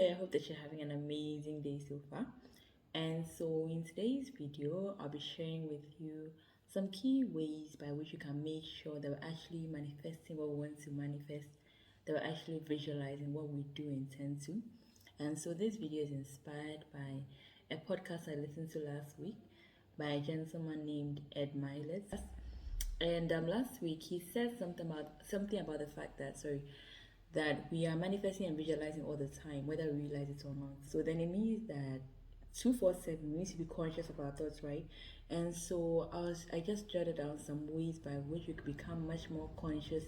there, I hope that you're having an amazing day so far. And so, in today's video, I'll be sharing with you some key ways by which you can make sure that we're actually manifesting what we want to manifest, that we're actually visualizing what we do intend to. And so, this video is inspired by a podcast I listened to last week by a gentleman named Ed Mylett. And last week he said something about the fact that that we are manifesting and visualizing all the time, whether we realize it or not. So then it means that 247 we need to be conscious of our thoughts, right? And so I just jotted down some ways by which we could become much more conscious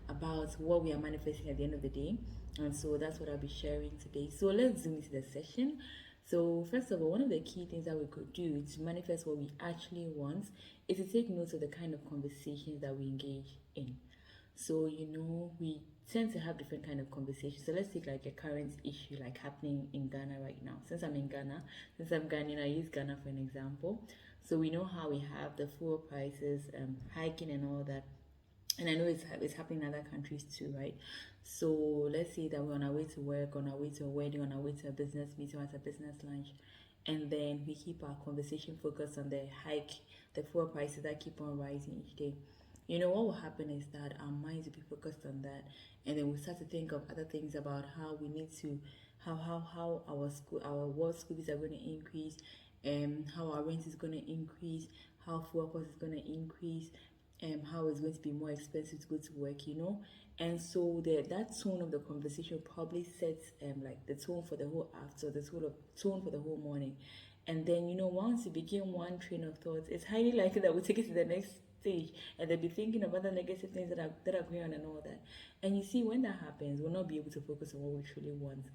about what we are manifesting at the end of the day. And so that's what I'll be sharing today. So let's zoom into the session. So first of all, one of the key things that we could do to manifest what we actually want is to take note of the kind of conversations that we engage in. So we tend to have different kind of conversations. So let's take like a current issue like happening in Ghana right now. Since I'm Ghanaian, I use Ghana for an example. So we know how we have the fuel prices hiking and all that, and I know it's happening in other countries too, right? So let's say that we're on our way to work, on our way to a wedding, on our way to a business meeting, or at a business lunch, and then we keep our conversation focused on the hike, the fuel prices that keep on rising each day. What will happen is that our minds will be focused on that, and then we'll start to think of other things about how we need to, how our world school fees are going to increase, and how our rent is going to increase, how fuel cost is going to increase, how it's going to be more expensive to go to work. And so that tone of the conversation probably sets like the tone for the whole after, the tone for the whole morning. And then once you begin one train of thoughts, it's highly likely that we'll take it to the next stage, and they'll be thinking of other negative things that are going on and all that. And you see, when that happens, we'll not be able to focus on what we truly want.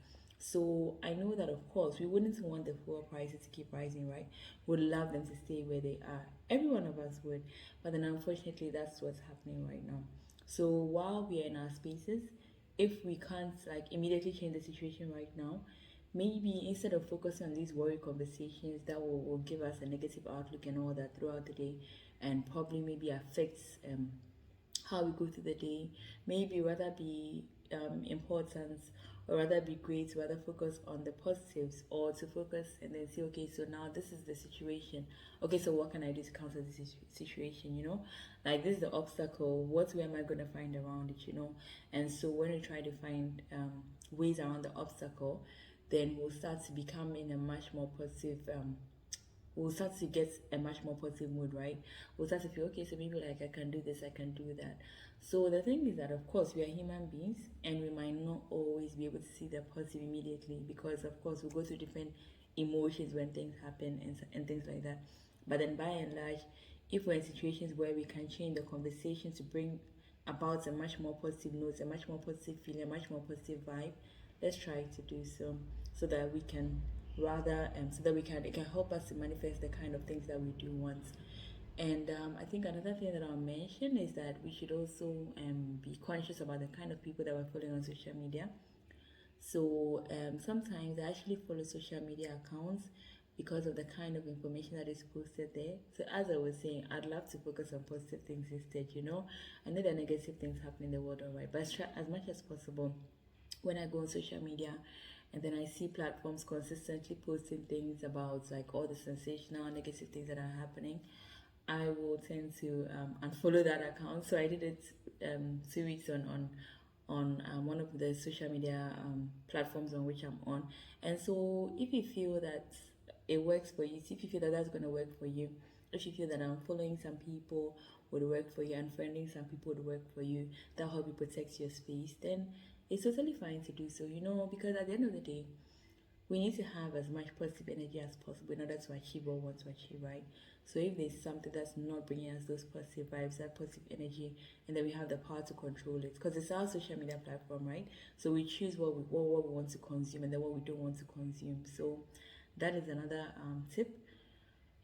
So I know that of course we wouldn't want the fuel prices to keep rising, right? We'd love them to stay where they are. Every one of us would, but then unfortunately that's what's happening right now. So while we are in our spaces, if we can't like immediately change the situation right now, maybe instead of focusing on these worry conversations that will give us a negative outlook and all that throughout the day, and probably maybe affects how we go through the day, maybe rather be important, or rather be great to rather focus on the positives, or to focus and then say, okay, so now this is the situation. Okay, so what can I do to counter this situation? Like this is the obstacle. What way am I going to find around it? And so when we try to find ways around the obstacle, then we'll start to become in a much more positive we'll start to get a much more positive mood, right? We'll start to feel, okay, so maybe like I can do this, I can do that. So the thing is that of course we are human beings, and we might not always be able to see the positive immediately, because of course we go through different emotions when things happen and things like that. But then by and large, if we're in situations where we can change the conversation to bring about a much more positive note, a much more positive feeling, a much more positive vibe, let's try to do so, so that we can it can help us to manifest the kind of things that we do want. And I think another thing that I'll mention is that we should also be conscious about the kind of people that we're following on social media. So sometimes I actually follow social media accounts because of the kind of information that is posted there. So as I was saying, I'd love to focus on positive things instead. I know there are negative things happening in the world, alright, but try as much as possible when I go on social media and then I see platforms consistently posting things about like all the sensational negative things that are happening, I will tend to unfollow that account. So I did it 2 weeks on one of the social media platforms on which I'm on. And so if you feel that it works for you, if you feel that that's going to work for you, if you feel that following some people would work for you, unfriending some people would work for you, that help you protect your space, then it's totally fine to do so, because at the end of the day, we need to have as much positive energy as possible in order to achieve what we want to achieve, right? So if there's something that's not bringing us those positive vibes, that positive energy, and then we have the power to control it, because it's our social media platform, right? So we choose what we want to consume and then what we don't want to consume. So that is another tip.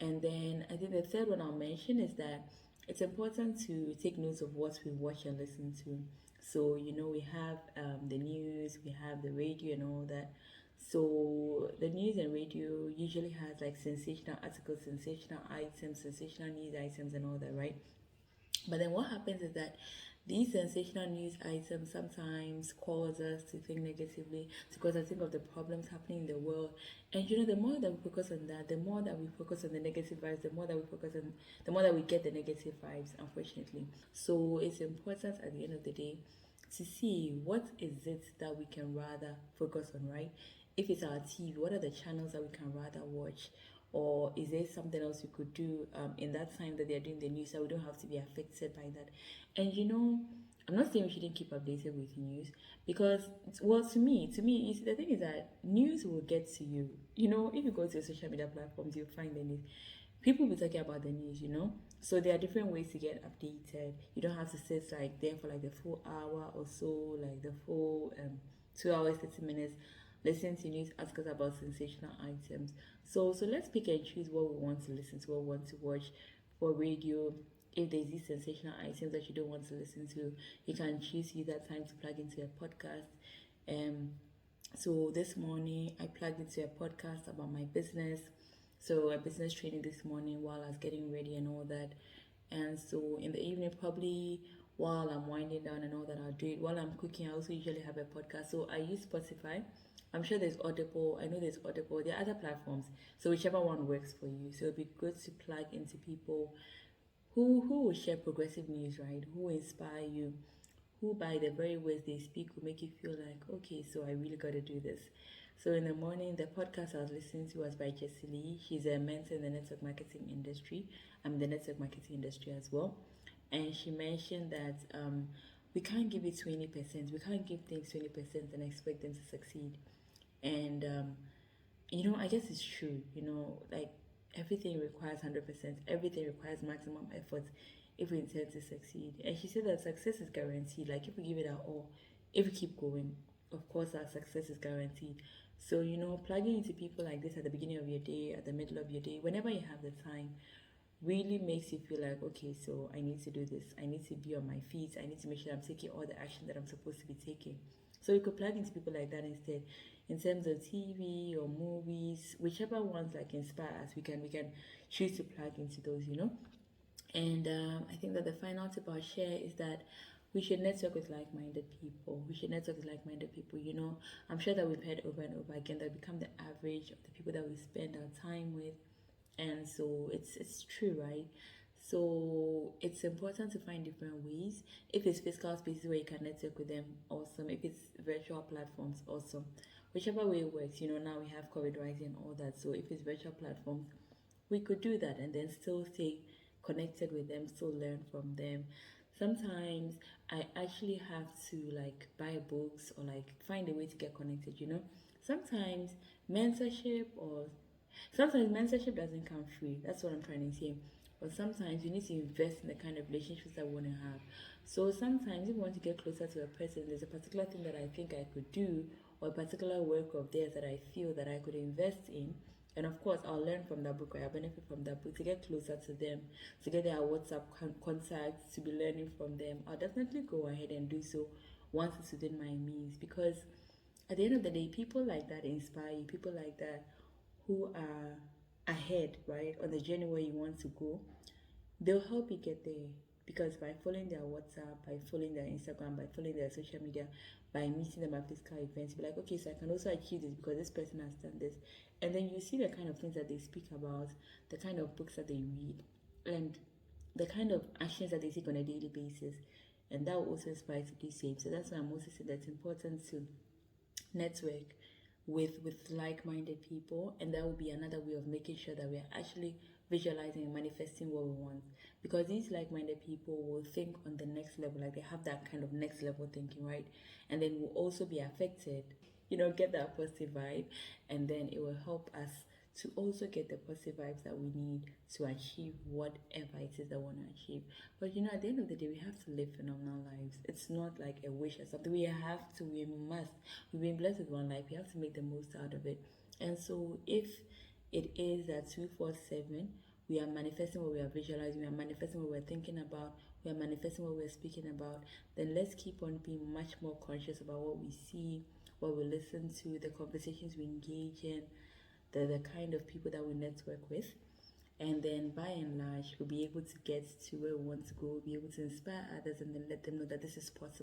And then I think the third one I'll mention is that it's important to take notes of what we watch and listen to. So we have the news, we have the radio and all that. So the news and radio usually has like sensational articles, sensational items, sensational news items and all that, right? But then what happens is that These sensational news items sometimes cause us to think negatively, to cause us to think of the problems happening in the world. And the more that we focus on that, the more that we focus on the negative vibes, the more that we get the negative vibes, unfortunately. So it's important at the end of the day to see what is it that we can rather focus on, right? If it's our TV, what are the channels that we can rather watch? Or is there something else we could do in that time that they're doing the news so we don't have to be affected by that? And I'm not saying we shouldn't keep updated with news because, well, to me, the thing is that news will get to you. If you go to social media platforms, you'll find the news. People will be talking about the news. So there are different ways to get updated. You don't have to sit like there for like the full hour or so, like the full 2 hours, 30 minutes, listen to news articles about sensational items. So let's pick and choose what we want to listen to, what we want to watch for radio. If there's these sensational items that you don't want to listen to, you can choose to use that time to plug into a podcast. Um, so this morning I plugged into a podcast about my business. So a business training this morning while I was getting ready and all that. And so in the evening, probably while I'm winding down and all that, I'll do it. While I'm cooking, I also usually have a podcast. So I use Spotify. I'm sure there's Audible. I know there's Audible. There are other platforms. So whichever one works for you. So it'll be good to plug into people who will share progressive news, right? Who will inspire you, who by the very words they speak will make you feel like, okay, so I really got to do this. So in the morning, the podcast I was listening to was by Jessie Lee. She's a mentor in the network marketing industry. I'm in the network marketing industry as well. And she mentioned that we can't give it 20%. We can't give things 20% and expect them to succeed. And I guess it's true. Like everything requires 100%. Everything requires maximum effort if we intend to succeed. And she said that success is guaranteed. Like if we give it our all, if we keep going, of course our success is guaranteed. So plugging into people like this at the beginning of your day, at the middle of your day, whenever you have the time, really makes you feel like, okay, so I need to do this. I need to be on my feet. I need to make sure I'm taking all the action that I'm supposed to be taking. So we could plug into people like that instead. In terms of TV or movies, whichever ones like inspire us, we can choose to plug into those. And I think that the final tip I'll share is that we should network with like-minded people. We should network with like-minded people. I'm sure that we've heard over and over again that we become the average of the people that we spend our time with, and so it's true, right? So it's important to find different ways. If it's physical spaces where you can network with them, awesome. If it's virtual platforms, awesome. Whichever way it works. Now we have COVID rising and all that. So if it's virtual platforms, we could do that and then still stay connected with them, still learn from them. Sometimes I actually have to like buy books or like find a way to get connected. Sometimes mentorship or sometimes mentorship doesn't come free. That's what I'm trying to say. But sometimes you need to invest in the kind of relationships that we want to have. So sometimes if you want to get closer to a person, there's a particular thing that I think I could do or a particular work of theirs that I feel that I could invest in. And of course, I'll learn from that book or I'll benefit from that book to get closer to them, to get their WhatsApp contacts, to be learning from them. I'll definitely go ahead and do so once it's within my means because at the end of the day, people like that inspire you, people like that who are ahead, right, on the journey where you want to go, they'll help you get there because by following their WhatsApp, by following their Instagram, by following their social media, by meeting them at physical events, you'll be like, okay, so I can also achieve this because this person has done this. And then you see the kind of things that they speak about, the kind of books that they read, and the kind of actions that they take on a daily basis. And that will also inspire you to do the same. So that's why I'm also saying that it's important to network with like-minded people, and that will be another way of making sure that we are actually visualizing and manifesting what we want, because these like-minded people will think on the next level, like they have that kind of next level thinking, right? And then will also be affected, get that positive vibe, and then it will help us to also get the positive vibes that we need to achieve whatever it is that we want to achieve. But at the end of the day, we have to live phenomenal lives. It's not like a wish or something. We must. We've been blessed with one life. We have to make the most out of it. And so if it is that 247, we are manifesting what we are visualizing, we are manifesting what we're thinking about, we are manifesting what we're speaking about, then let's keep on being much more conscious about what we see, what we listen to, the conversations we engage in, the kind of people that we network with. And then by and large, we'll be able to get to where we want to go, we'll be able to inspire others, and then let them know that this is possible.